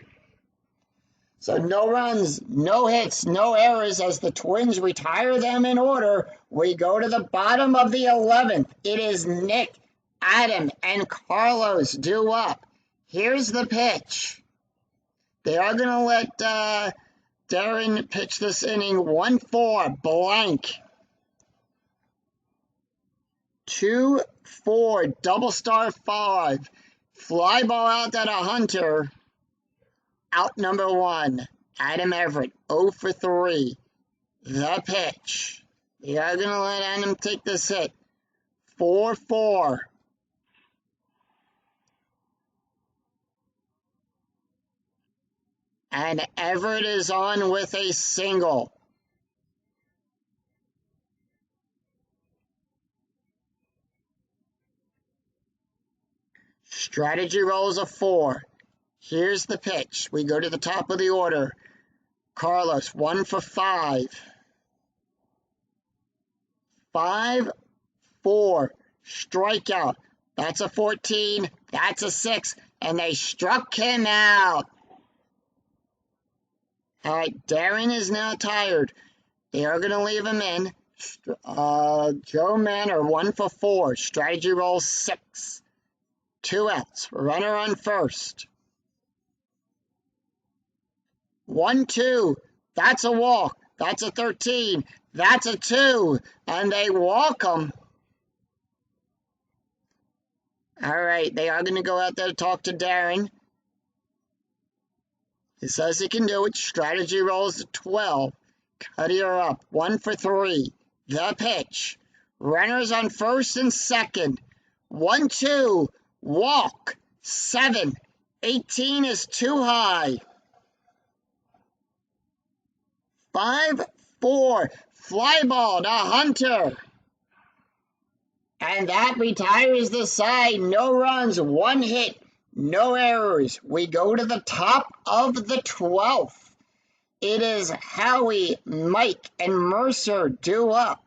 So no runs, no hits, no errors as the Twins retire them in order. We go to the bottom of the 11th. It is Nick, Adam, and Carlos due up. Here's the pitch. They are going to let Darren pitch this inning. 1-4, blank. 2-4, double star 5. Fly ball out at a Hunter. Out number 1. Adam Everett, 0 for 3. The pitch. They are going to let Adam take this hit. 4-4. And Everett is on with a single. Strategy rolls a 4. Here's the pitch. We go to the top of the order. Carlos, 1 for 5. 5-4. Strikeout. That's a 14. That's a 6. And they struck him out. All right, Darren is now tired. They are going to leave him in. Joe Manor, 1 for 4. Strategy roll 6. 2 outs. Runner on first. 1-2. That's a walk. That's a 13. That's a 2. And they walk him. All right, they are going to go out there to talk to Darren. He says he can do it. Strategy rolls a 12. Cut her up. 1 for 3. The pitch. Runners on first and second. 1-2. Walk. 7. 18 is too high. 5-4. Fly ball to Hunter. And that retires the side. No runs, 1 hit. No errors. We go to the top of the 12th. It is Howie, Mike, and Mercer due up.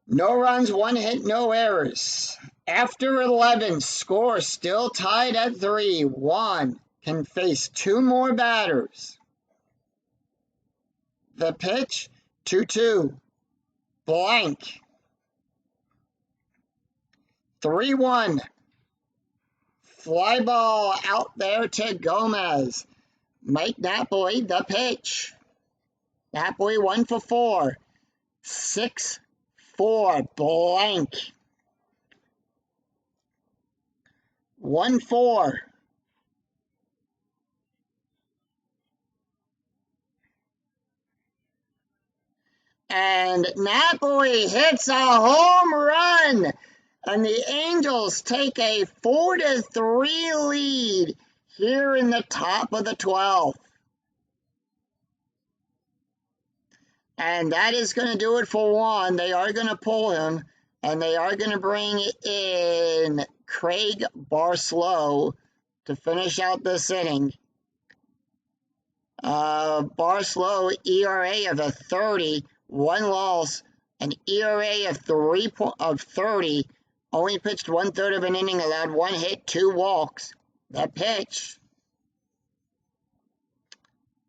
No runs, 1 hit, no errors. After 11, score still tied at 3. 1 can face 2 more batters. The pitch, 2-2. Blank. 3-1. Fly ball out there to Gomez. Mike Napoli, the pitch. Napoli, 1 for 4. 6-4, blank. 1-4. And Napoli hits a home run. And the Angels take a 4-3 lead here in the top of the 12th. And that is going to do it for Juan. They are going to pull him, and they are going to bring in Craig Barlow to finish out this inning. Barstow, ERA of a 30, 1 loss, an ERA of 30, only pitched 1/3 of an inning, allowed 1 hit, 2 walks. The pitch.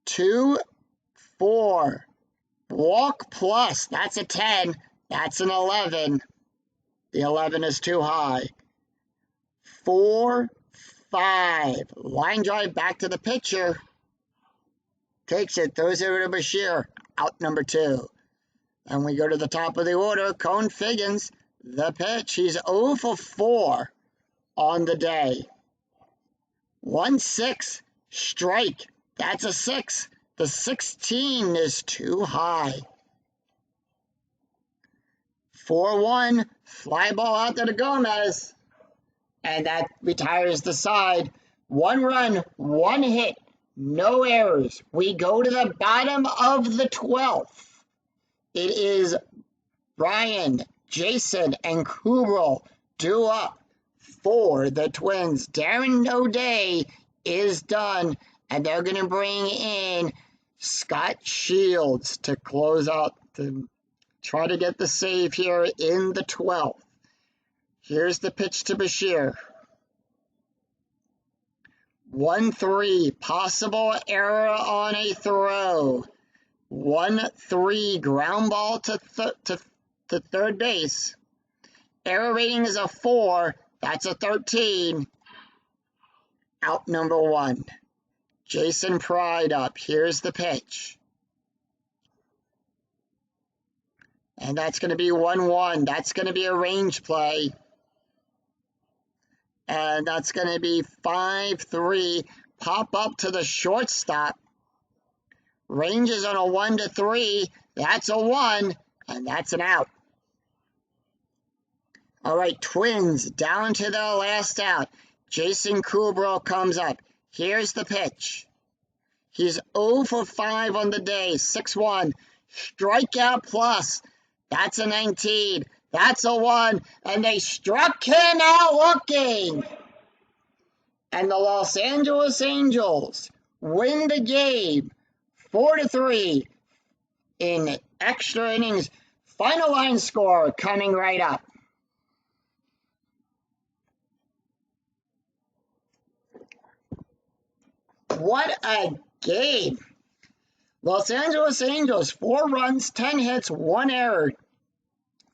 2-4. Walk plus, that's a 10, that's an 11. The 11 is too high. 4-5. Line drive back to the pitcher. Takes it, throws it over to Bashir. Out number 2. And we go to the top of the order. Cone Figgins, the pitch. He's 0 for 4 on the day. 1-6. Strike. That's a 6. The 16 is too high. 4-1. Fly ball out to the Gomez. And that retires the side. 1 run, 1 hit, no errors. We go to the bottom of the 12th. It is Brian, Jason, and Kubral due up for the Twins. Darren O'Day is done, and they're going to bring in Scott Shields to close out, to try to get the save here in the 12th. Here's the pitch to Bashir. 1-3, possible error on a throw. 1-3, ground ball to third base. Error rating is a 4, that's a 13. Out number 1. Jason Pride up. Here's the pitch. And that's going to be 1-1. That's going to be a range play. And that's going to be 5-3. Pop up to the shortstop. Ranges on a 1-3. That's a 1. And that's an out. All right, Twins down to the last out. Jason Kubral comes up. Here's the pitch. He's 0 for 5 on the day. 6-1. Strikeout plus. That's a 19. That's a 1. And they struck him out looking. And the Los Angeles Angels win the game 4-3 in extra innings. Final line score coming right up. What a game. Los Angeles Angels, 4 runs, 10 hits, 1 error.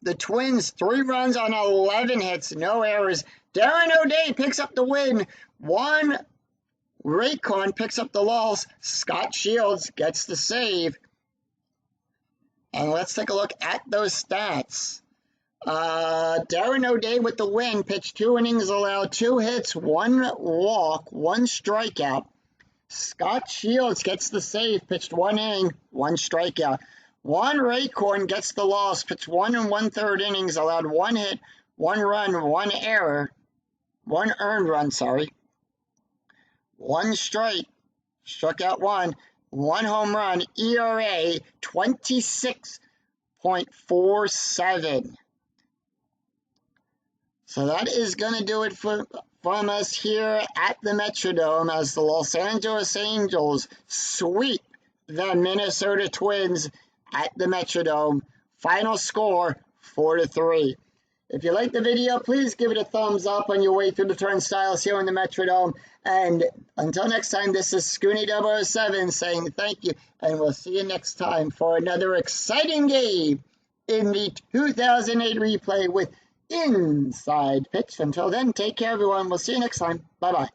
The Twins, 3 runs on 11 hits, no errors. Darren O'Day picks up the win. 1 Raycon picks up the loss. Scott Shields gets the save. And let's take a look at those stats. Darren O'Day with the win, pitched 2 innings, allowed 2 hits, 1 walk, 1 strikeout. Scott Shields gets the save, pitched 1 inning, 1 strikeout. 1 Raycorn gets the loss, pitched 1 1/3 innings, allowed 1 hit, 1 run, 1 error, 1 earned run, 1 strike, struck out 1, 1 home run, ERA 26.47. So that is going to do it from us here at the Metrodome as the Los Angeles Angels sweep the Minnesota Twins at the Metrodome. Final score 4-3. If you like the video, please give it a thumbs up on your way through the turnstiles here in the Metrodome. And until next time, this is Scoonie007 saying thank you, and we'll see you next time for another exciting game in the 2008 replay with Inside Pitch. Until then, take care, everyone. We'll see you next time. Bye-bye.